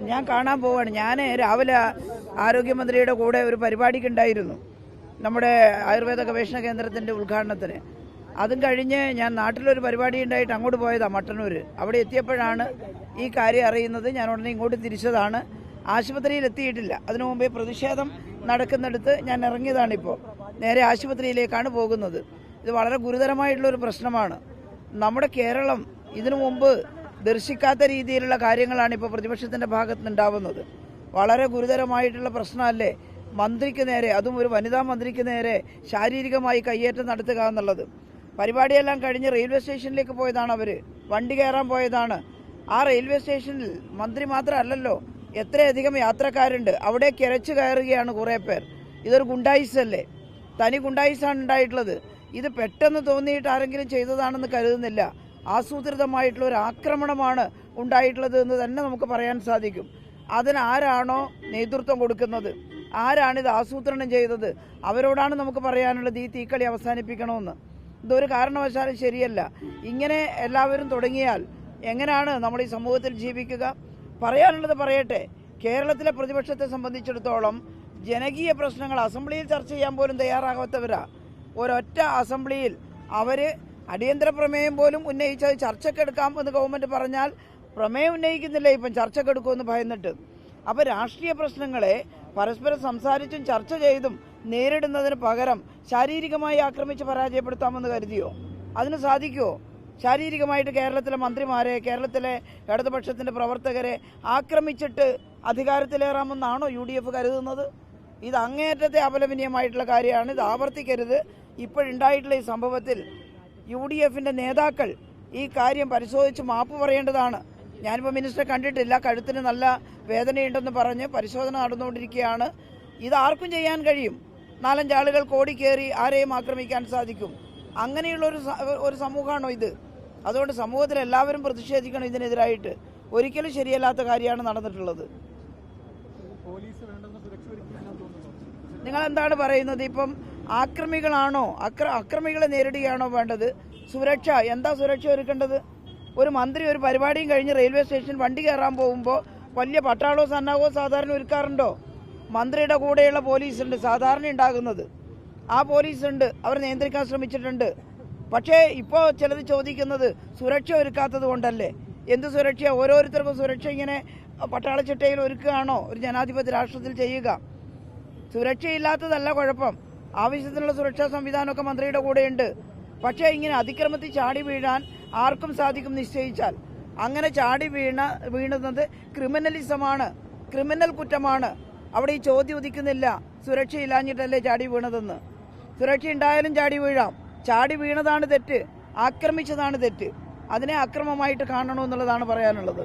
ഞാൻ കാണാൻ പോവാണ്. ഞാൻ രാവിലെ ആരോഗ്യമന്ത്രിയുടെ കൂടെ ഒരു പരിപാടിക്കുണ്ടായിരുന്നു, നമ്മുടെ ആയുർവേദ ഗവേഷണ കേന്ദ്രത്തിന്റെ ഉദ്ഘാടനത്തിന്. അതും കഴിഞ്ഞ് ഞാൻ നാട്ടിലൊരു പരിപാടി ഉണ്ടായിട്ട് അങ്ങോട്ട് പോയതാണ്, മട്ടന്നൂർ. അവിടെ എത്തിയപ്പോഴാണ് ഈ കാര്യം അറിയുന്നത്. ഞാൻ ഉടനെ ഇങ്ങോട്ട് തിരിച്ചതാണ്. ആശുപത്രിയിൽ എത്തിയിട്ടില്ല. അതിനു മുമ്പേ പ്രതിഷേധം നടക്കുന്നിടത്ത് ഞാൻ ഇറങ്ങിയതാണിപ്പോൾ. നേരെ ആശുപത്രിയിലേക്കാണ് പോകുന്നത്. ഇത് വളരെ ഗുരുതരമായിട്ടുള്ളൊരു പ്രശ്നമാണ്. നമ്മുടെ കേരളം ഇതിനു മുമ്പ് ദർശിക്കാത്ത രീതിയിലുള്ള കാര്യങ്ങളാണ് ഇപ്പോൾ പ്രതിപക്ഷത്തിന്റെ ഭാഗത്ത് നിന്നുണ്ടാവുന്നത്. വളരെ ഗുരുതരമായിട്ടുള്ള പ്രശ്നമല്ലേ മന്ത്രിക്ക് നേരെ, അതും ഒരു വനിതാ മന്ത്രിക്ക് നേരെ ശാരീരികമായി കയ്യേറ്റം നടത്തുക എന്നുള്ളത്. പരിപാടിയെല്ലാം കഴിഞ്ഞ് റെയിൽവേ സ്റ്റേഷനിലേക്ക് പോയതാണ് അവർ, വണ്ടി കയറാൻ പോയതാണ്. ആ റെയിൽവേ സ്റ്റേഷനിൽ മന്ത്രി മാത്രമല്ലല്ലോ, എത്രയധികം യാത്രക്കാരുണ്ട്. അവിടെ കിരച്ചു കയറുകയാണ് കുറേ പേർ. ഇതൊരു ഗുണ്ടായിസല്ലേ, തനി ഗുണ്ടായിസാണ് ഉണ്ടായിട്ടുള്ളത്. ഇത് പെട്ടെന്ന് തോന്നിയിട്ട് ആരെങ്കിലും ചെയ്തതാണെന്ന് കരുതുന്നില്ല. ആസൂത്രിതമായിട്ടുള്ള ഒരു ആക്രമണമാണ് ഉണ്ടായിട്ടുള്ളത് എന്ന് തന്നെ നമുക്ക് പറയാൻ സാധിക്കും. അതിനാരാണോ നേതൃത്വം കൊടുക്കുന്നത്, ആരാണിത് ആസൂത്രണം ചെയ്തത്, അവരോടാണ് നമുക്ക് പറയാനുള്ളത് ഈ തീക്കളി അവസാനിപ്പിക്കണമെന്ന്. ഇതൊരു കാരണവശാലും ശരിയല്ല. ഇങ്ങനെ എല്ലാവരും തുടങ്ങിയാൽ എങ്ങനെയാണ് നമ്മൾ ഈ സമൂഹത്തിൽ ജീവിക്കുക? പറയാനുള്ളത് പറയട്ടെ. കേരളത്തിലെ പ്രതിപക്ഷത്തെ സംബന്ധിച്ചിടത്തോളം ജനകീയ പ്രശ്നങ്ങൾ അസംബ്ലിയിൽ ചർച്ച ചെയ്യാൻ പോലും തയ്യാറാകാത്തവരാ. ഒരൊറ്റ അസംബ്ലിയിൽ അവര് അടിയന്തര പ്രമേയം പോലും ഉന്നയിച്ചത് ചർച്ചക്കെടുക്കാം എന്ന് ഗവൺമെന്റ് പറഞ്ഞാൽ പ്രമേയം ഉന്നയിക്കുന്നില്ല, ഇപ്പം ചർച്ചക്കെടുക്കുമെന്ന് ഭയന്നിട്ട്. അപ്പൊ രാഷ്ട്രീയ പ്രശ്നങ്ങളെ പരസ്പരം സംസാരിച്ചും ചർച്ച ചെയ്തും നേരിടുന്നതിന് പകരം ശാരീരികമായി ആക്രമിച്ച് പരാജയപ്പെടുത്താമെന്ന് കരുതിയോ? അതിന് സാധിക്കുമോ? ശാരീരികമായിട്ട് കേരളത്തിലെ മന്ത്രിമാരെ, കേരളത്തിലെ ഇടതുപക്ഷത്തിന്റെ പ്രവർത്തകരെ ആക്രമിച്ചിട്ട് അധികാരത്തിലേറാമെന്നാണോ UDF കരുതുന്നത്? ഇത് അങ്ങേയറ്റത്തെ അപലപനീയമായിട്ടുള്ള കാര്യമാണ്. ഇത് ആവർത്തിക്കരുത്. ഇപ്പോഴുണ്ടായിട്ടുള്ള ഈ സംഭവത്തിൽ UDFന്റെ നേതാക്കൾ ഈ കാര്യം പരിശോധിച്ച് മാപ്പ് പറയേണ്ടതാണ്. ഞാനിപ്പോൾ മിനിസ്റ്ററെ കണ്ടിട്ടില്ല. കഴുത്തിന് നല്ല വേദനയുണ്ടെന്ന് പറഞ്ഞ് പരിശോധന നടന്നുകൊണ്ടിരിക്കുകയാണ്. ഇത് ആർക്കും ചെയ്യാൻ കഴിയും. 4-5 ആളുകൾ കോടി കയറി ആരെയും ആക്രമിക്കാൻ സാധിക്കും. അങ്ങനെയുള്ള ഒരു സമൂഹമാണോ ഇത്? അതുകൊണ്ട് സമൂഹത്തിൽ എല്ലാവരും പ്രതിഷേധിക്കണം ഇതിനെതിരായിട്ട്. ഒരിക്കലും ശരിയല്ലാത്ത കാര്യമാണ് നടന്നിട്ടുള്ളത്. നിങ്ങൾ എന്താണ് പറയുന്നത്? ഇപ്പം ആക്രമികളാണോ, അക്രമികളെ നേരിടുകയാണോ വേണ്ടത്? സുരക്ഷ, എന്താ സുരക്ഷ ഒരുക്കേണ്ടത്? ഒരു മന്ത്രി ഒരു പരിപാടിയും കഴിഞ്ഞ് റെയിൽവേ സ്റ്റേഷനിൽ വണ്ടി കയറാൻ പോകുമ്പോൾ വലിയ പട്ടാളോ സന്നാഹോ സാധാരണ ഒരുക്കാറുണ്ടോ? മന്ത്രിയുടെ കൂടെയുള്ള പോലീസുണ്ട് സാധാരണ ഉണ്ടാകുന്നത്. ആ പോലീസുണ്ട്, അവർ നിയന്ത്രിക്കാൻ ശ്രമിച്ചിട്ടുണ്ട്. പക്ഷേ ഇപ്പോൾ ചിലത് ചോദിക്കുന്നത് സുരക്ഷ ഒരുക്കാത്തത് കൊണ്ടല്ലേ? എന്ത് സുരക്ഷ? ഓരോരുത്തർക്കും സുരക്ഷ ഇങ്ങനെ പട്ടാളച്ചിട്ടയിൽ ഒരുക്കുകയാണോ ഒരു ജനാധിപത്യ രാഷ്ട്രത്തിൽ ചെയ്യുക? സുരക്ഷയില്ലാത്തതല്ല കുഴപ്പം. ആവശ്യത്തിനുള്ള സുരക്ഷാ സംവിധാനമൊക്കെ മന്ത്രിയുടെ കൂടെയുണ്ട്. പക്ഷേ ഇങ്ങനെ അതിക്രമത്തിൽ ചാടി വീഴാൻ ആർക്കും സാധിക്കും നിശ്ചയിച്ചാൽ. അങ്ങനെ ചാടി വീണുന്നത് ക്രിമിനലിസമാണ്, ക്രിമിനൽ കുറ്റമാണ്. അവിടെ ഈ ചോദ്യം ഉദിക്കുന്നില്ല, സുരക്ഷയില്ലാഞ്ഞിട്ടല്ലേ ചാടി വീണതെന്ന്. സുരക്ഷ ഉണ്ടായാലും ചാടി വീഴാം. ചാടി വീണതാണ് തെറ്റ്, ആക്രമിച്ചതാണ് തെറ്റ്. അതിനെ അക്രമമായിട്ട് കാണണമെന്നുള്ളതാണ് പറയാനുള്ളത്.